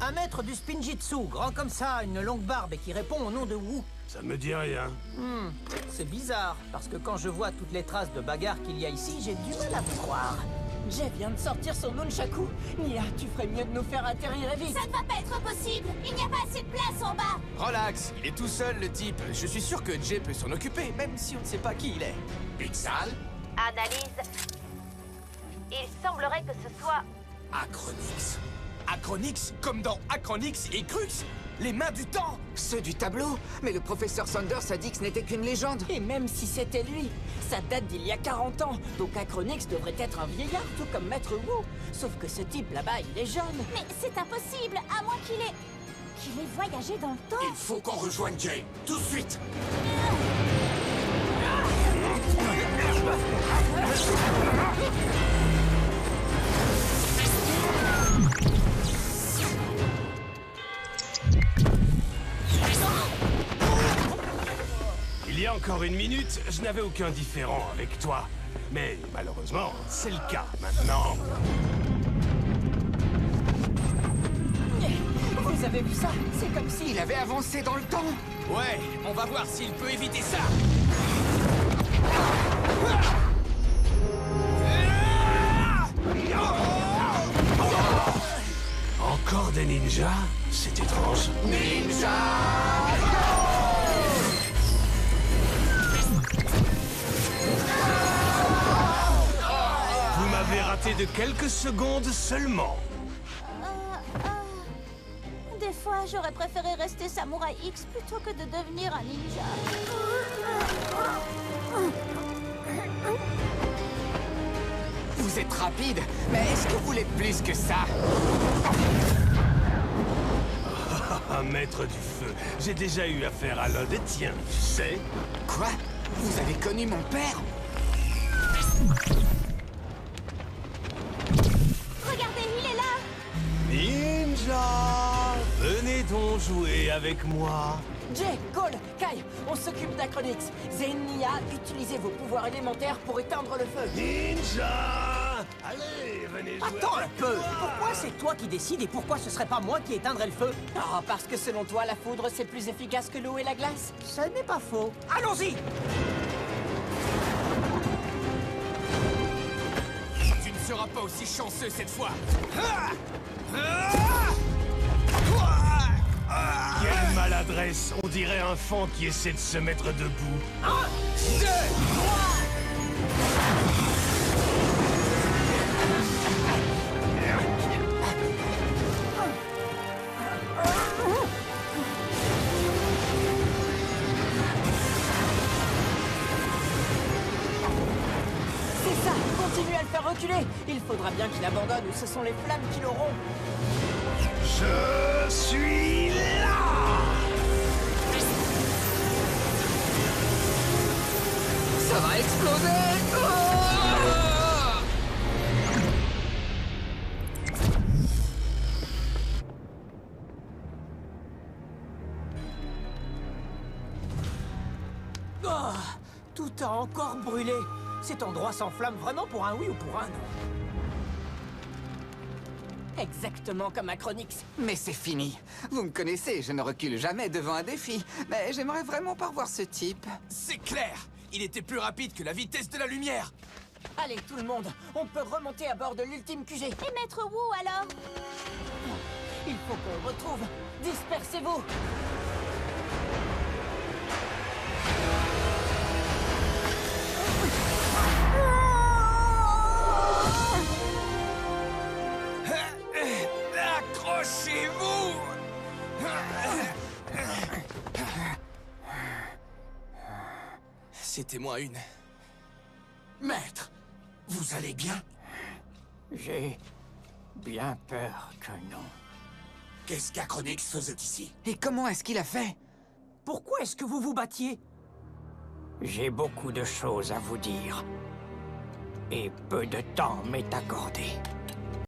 Un maître du spinjitzu, grand comme ça, une longue barbe et qui répond au nom de Wu. Ça me dit rien. C'est bizarre, parce que quand je vois toutes les traces de bagarre qu'il y a ici, j'ai du mal à vous croire. Jay vient de sortir son nunchaku. Nia, tu ferais mieux de nous faire atterrir vite. Ça ne va pas être possible. Il n'y a pas assez de place en bas. Relax, il est tout seul le type. Je suis sûr que Jay peut s'en occuper, même si on ne sait pas qui il est. Pixal, Analyse. Il semblerait que ce soit... Acronix. Acronix, comme dans Acronix et Crux. Les mains du temps. Ceux du tableau? Mais le professeur Sanders a dit que ce n'était qu'une légende. Et même si c'était lui, ça date d'il y a 40 ans. Donc Acronix devrait être un vieillard, tout comme Maître Wu. Sauf que ce type là-bas, il est jeune. Mais c'est impossible, à moins qu'il ait voyagé dans le temps. Il faut qu'on rejoigne Jay, tout de suite. Il y a encore une minute, je n'avais aucun différend avec toi. Mais malheureusement, c'est le cas maintenant. Vous avez vu ça? C'est comme s'il Il avait avancé dans le temps. Ouais, on va voir s'il peut éviter ça. Encore des ninjas? C'est étrange. Vous m'avez raté de quelques secondes seulement. Des fois, j'aurais préféré rester Samouraï X plutôt que de devenir un ninja. Vous êtes rapide, mais est-ce que vous voulez plus que ça? Un maître du feu. J'ai déjà eu affaire à l'un des tiens, tu sais. Quoi? Vous avez connu mon père? Regardez, il est là. Ninja, venez donc jouer avec moi. Jay, Cole, Kai, on s'occupe d'Acronix. Zen, Nia, utilisez vos pouvoirs élémentaires pour éteindre le feu. Ninja, allez, venez jouer. Attends un avec peu. moi. Pourquoi c'est toi qui décides et pourquoi ce serait pas moi qui éteindrais le feu? Ah, parce que selon toi, la foudre, c'est plus efficace que l'eau et la glace? Ce n'est pas faux. Allons-y. Tu ne seras pas aussi chanceux cette fois. Quelle maladresse. On dirait un fan qui essaie de se mettre debout. C'est ça, continuez à le faire reculer. Il faudra bien qu'il abandonne ou ce sont les flammes qui l'auront. Je suis là. Ça va exploser! Oh, tout a encore brûlé. Cet endroit s'enflamme vraiment pour un oui ou pour un non. Exactement comme Acronix. Mais c'est fini. Vous me connaissez, je ne recule jamais devant un défi. Mais j'aimerais vraiment pas revoir ce type. C'est clair. Il était plus rapide que la vitesse de la lumière. Allez, tout le monde, on peut remonter à bord de l'ultime QG. Et Maître Wu, alors? Il faut qu'on le retrouve. Dispersez-vous. Accrochez-vous. C'était moins une. Maître, vous allez bien? J'ai bien peur que non. Qu'est-ce qu'Acronix faisait ici? Et comment est-ce qu'il a fait? Pourquoi est-ce que vous vous battiez? J'ai beaucoup de choses à vous dire. Et peu de temps m'est accordé.